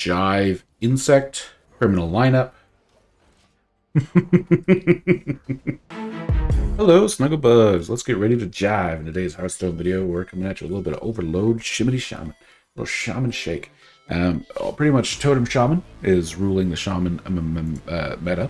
Jive Insect, Criminal Lineup. Hello, Snugglebugs. Let's get ready to jive. In today's Hearthstone video, we're coming at you with a little bit of Overload Shaman. A little Shaman shake. Pretty much Totem Shaman is ruling the Shaman meta.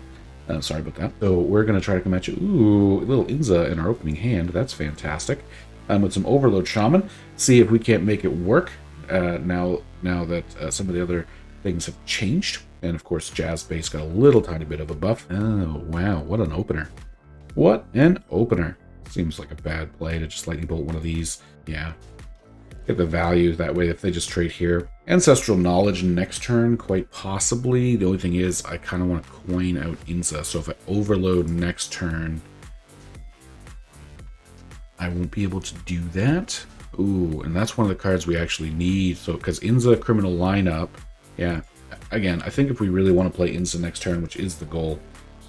Sorry about that. So we're going to try to come at you. Ooh, a little Inza in our opening hand. That's fantastic. With some Overload Shaman. See if we can't make it work now that some of the other things have changed. And of course, Jazz Base got a little tiny bit of a buff. Oh, wow. What an opener. What an opener. Seems like a bad play to just lightning bolt one of these. Yeah. Get the value that way if they just trade here. Ancestral Knowledge next turn, quite possibly. The only thing is, I kind of want to coin out Inza. So if I overload next turn, I won't be able to do that. Ooh, and that's one of the cards we actually need. So, because Inza Criminal Lineup, yeah. Again, I think if we really want to play Inza next turn, which is the goal,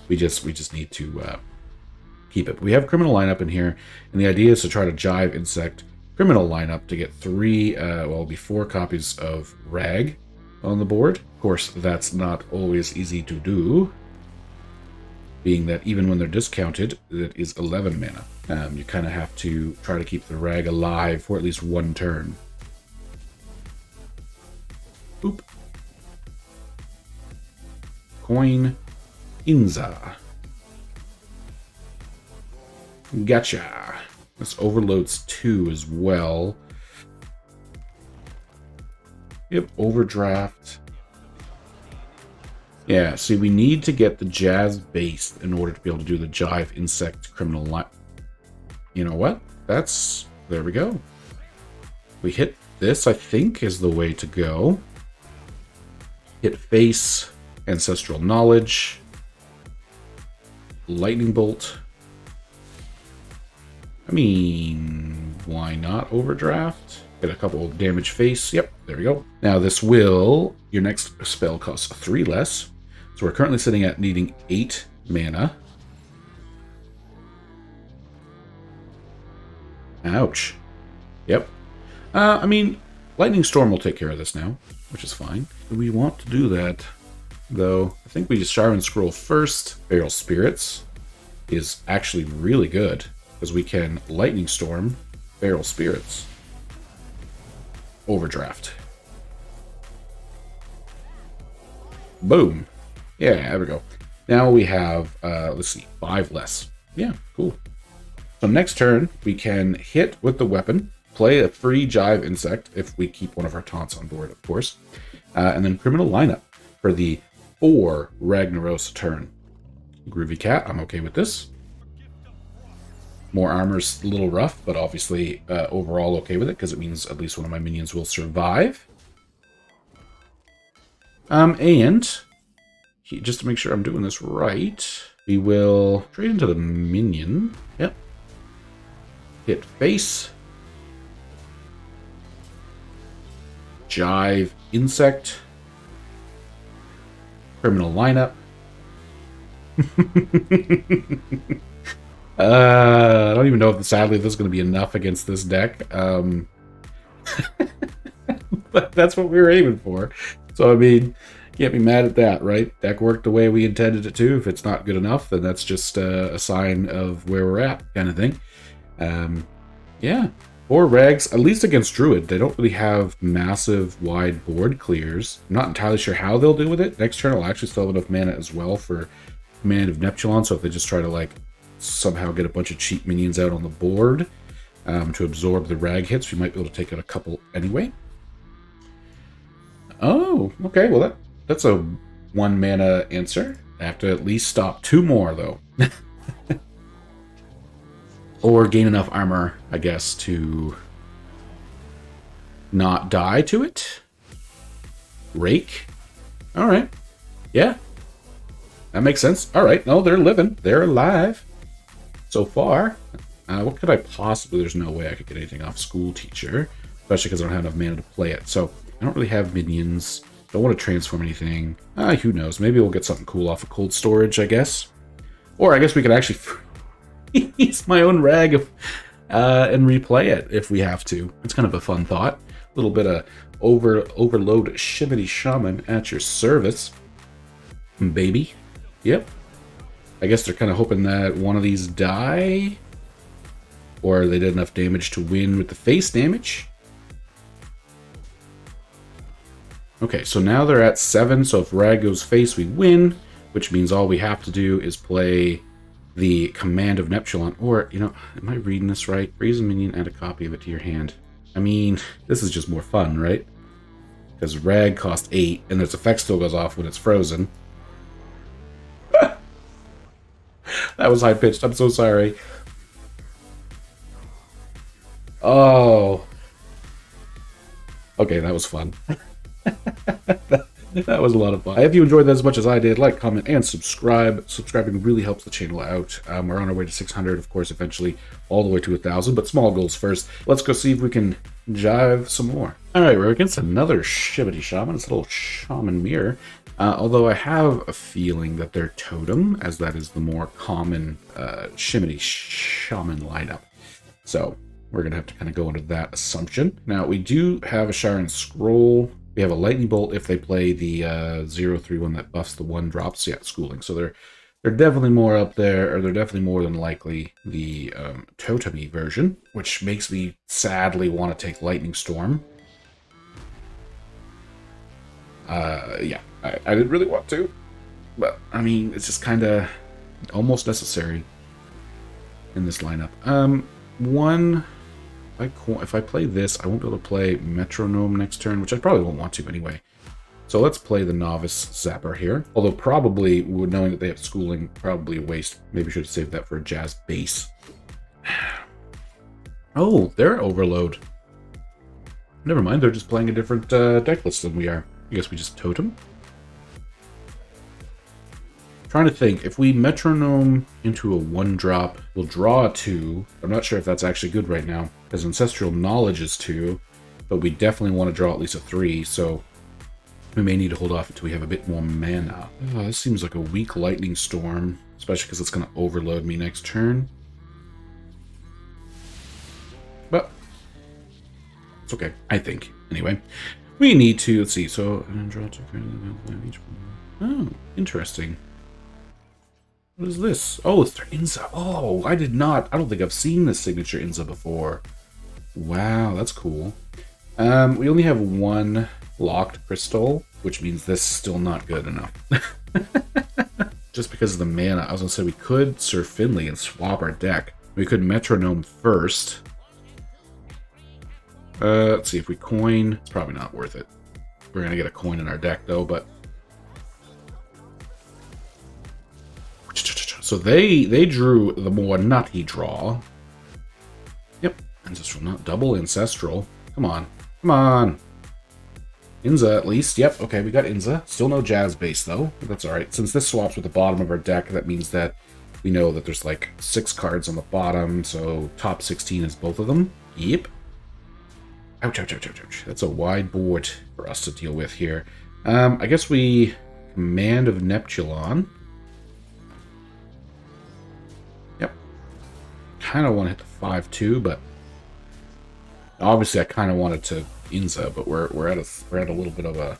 we just need to keep it. But we have Criminal Lineup in here, and the idea is to try to Jive Insect Criminal Lineup to get it'll be 4 copies of Rag on the board. Of course, that's not always easy to do, being that even when they're discounted, it is 11 mana. You kind of have to try to keep the Rag alive for at least one turn. Boop. Coin Inza. Gotcha. This overloads 2 as well. Yep, overdraft. Yeah, see, we need to get the Jazz Base in order to be able to do the Jive Insect Criminal Line. You know what? There we go. We hit this, I think, is the way to go. Hit face, Ancestral Knowledge, Lightning Bolt. I mean, why not overdraft? Get a couple of damage face. Yep, there we go. Now this will, your next spell costs 3 less. So we're currently sitting at needing 8 mana. Ouch. Yep. I mean, Lightning Storm will take care of this now, which is fine. Do we want to do that, though? I think we just Shire and Scroll first. Feral Spirits is actually really good, because we can Lightning Storm Feral Spirits. Overdraft. Boom. Yeah, there we go. Now we have, let's see, 5 less. Yeah, cool. So next turn, we can hit with the weapon, play a free Jive Insect, if we keep one of our taunts on board, of course, and then Criminal Lineup for the 4 RAGNAROS turn. Groovy Cat, I'm okay with this. More armor's a little rough, but obviously overall okay with it, because it means at least one of my minions will survive. And just to make sure I'm doing this right, we will trade into the minion. Yep. Hit face. Jive Insect. Criminal Lineup. I don't even know if, sadly, this is going to be enough against this deck. But that's what we were aiming for. So, I mean, can't be mad at that, right? Deck worked the way we intended it to. If it's not good enough, then that's just a sign of where we're at, kind of thing. Yeah. 4 Rags, at least against Druid. They don't really have massive, wide board clears. I'm not entirely sure how they'll do with it. Next turn, I'll actually still have enough mana as well for Command of Neptulon, so if they just try to, like, somehow get a bunch of cheap minions out on the board to absorb the Rag hits, we might be able to take out a couple anyway. Oh, okay, well that's a 1 mana answer. I have to at least stop 2 more, though. Or gain enough armor, I guess, to not die to it. Rake. All right. Yeah. That makes sense. All right. No, they're living. They're alive. So far. What could I possibly... There's no way I could get anything off School Teacher. Especially because I don't have enough mana to play it. So, I don't really have minions. Don't want to transform anything. Who knows? Maybe we'll get something cool off of Cold Storage, I guess. Or I guess we could actually... use my own Rag and replay it if we have to. It's kind of a fun thought. A little bit of Overload Shaman at your service, baby. Yep. I guess they're kind of hoping that one of these die, or they did enough damage to win with the face damage. Okay, so now they're at 7, so if Rag goes face, we win, which means all we have to do is play the Command of Neptulon. Or, you know, am I reading this right? Raise a minion, add a copy of it to your hand. I mean, this is just more fun, right? Because Rag costs 8, and its effect still goes off when it's frozen. That was high-pitched, I'm so sorry. Oh. Okay, that was fun. That was a lot of fun. If you enjoyed that as much as I did, like, comment, and subscribe. Subscribing really helps the channel out. We're on our way to 600, of course, eventually all the way to 1,000, but small goals first. Let's go see if we can jive some more. All right, we're against another Shimmy Shaman. It's a little Shaman mirror. Although I have a feeling that they're Totem, as that is the more common Shimmy Shaman lineup. So we're going to have to kind of go into that assumption. Now, we do have a Rarran Scroll. We have a Lightning Bolt if they play the 0/3 one that buffs the 1-drops. Yeah, Schooling. So they're definitely more up there, or they're definitely more than likely the Totemy version, which makes me sadly want to take Lightning Storm. Yeah, I didn't really want to, but I mean, it's just kind of almost necessary in this lineup. If I play this, I won't be able to play Metronome next turn, which I probably won't want to anyway. So let's play the Novice Zapper here. Although probably, knowing that they have Schooling, probably a waste. Maybe should have saved that for a Jazz base. Oh, they're Overload. Never mind, they're just playing a different deck list than we are. I guess we just Totem. Trying to think, if we Metronome into a 1-drop, we'll draw a 2. I'm not sure if that's actually good right now, because Ancestral Knowledge is 2, but we definitely want to draw at least a 3, so we may need to hold off until we have a bit more mana. Oh, this seems like a weak Lightning Storm, especially because it's going to overload me next turn. But it's okay, I think. Anyway, we need to, let's see, so draw 2 cards. Oh, interesting. What is this? Oh, it's their Inza. Oh, I don't think I've seen this signature Inza before. Wow, that's cool. We only have 1 locked crystal, which means this is still not good enough. Just because of the mana, I was gonna say we could Sir Finley and swap our deck. We could Metronome first. Let's see, if we coin, it's probably not worth it. We're gonna get a coin in our deck though, but so they drew the more nutty draw. Yep, Ancestral, not double Ancestral. Come on, come on. Inza at least. Yep, okay, we got Inza. Still no Jazz base though. That's alright. Since this swaps with the bottom of our deck, that means that we know that there's like 6 cards on the bottom, so top 16 is both of them. Yep. Ouch, ouch, ouch, ouch, ouch. That's a wide board for us to deal with here. I guess we Command of Neptulon. Kind of want to hit the 5-2, but obviously I kind of wanted to Inza, but we're at a little bit of a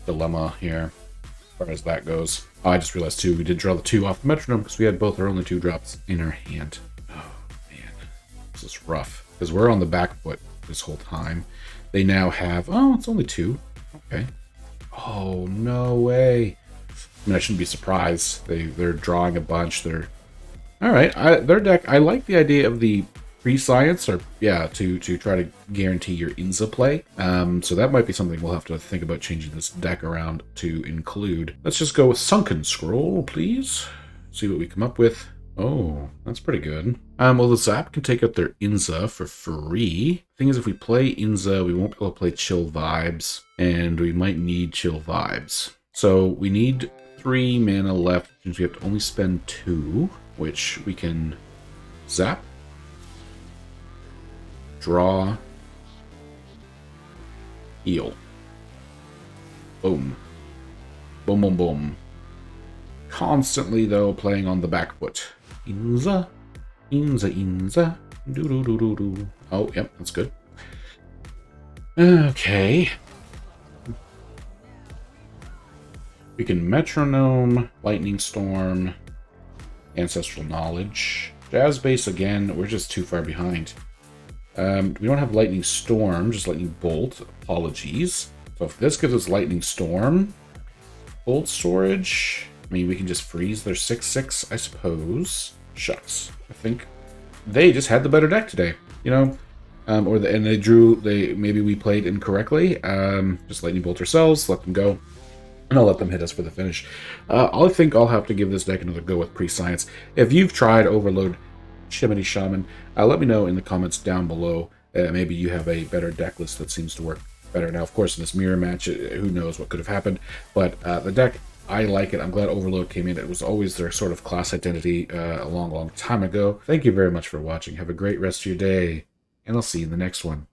dilemma here as far as that goes. Oh, I just realized too, we did draw the 2 off the Metronome because we had both our only 2 drops in our hand. Oh man, this is rough because we're on the back foot this whole time. They now have, oh, it's only 2. Okay. Oh no way. I mean, I shouldn't be surprised. They're drawing a bunch. They're all right. Their deck. I like the idea of the pre-science, or yeah, to try to guarantee your Inza play. So that might be something we'll have to think about changing this deck around to include. Let's just go with Sunken Scroll, please. See what we come up with. Oh, that's pretty good. Well, the Zap can take out their Inza for free. Thing is, if we play Inza, we won't be able to play Chill Vibes, and we might need Chill Vibes. So we need 3 mana left, since we have to only spend 2. Which we can zap, draw, heal. Boom. Boom, boom, boom. Constantly, though, playing on the back foot. Inza, Inza, Inza. Do, do, do, do, do. Oh, yep, that's good. Okay. We can Metronome, Lightning Storm, Ancestral Knowledge. Jazz Base again, we're just too far behind. We don't have Lightning Storm, just Lightning Bolt. Apologies. So if this gives us Lightning Storm, Bolt Storage, I mean, we can just freeze their 6/6, I suppose. Shucks. I think they just had the better deck today, you know? Maybe we played incorrectly. Just Lightning Bolt ourselves, let them go. And I'll let them hit us for the finish. I think I'll have to give this deck another go with Pre-Science. If you've tried Overload Shaman, let me know in the comments down below. Maybe you have a better deck list that seems to work better. Now, of course, in this mirror match, who knows what could have happened. But the deck, I like it. I'm glad Overload came in. It was always their sort of class identity a long, long time ago. Thank you very much for watching. Have a great rest of your day, and I'll see you in the next one.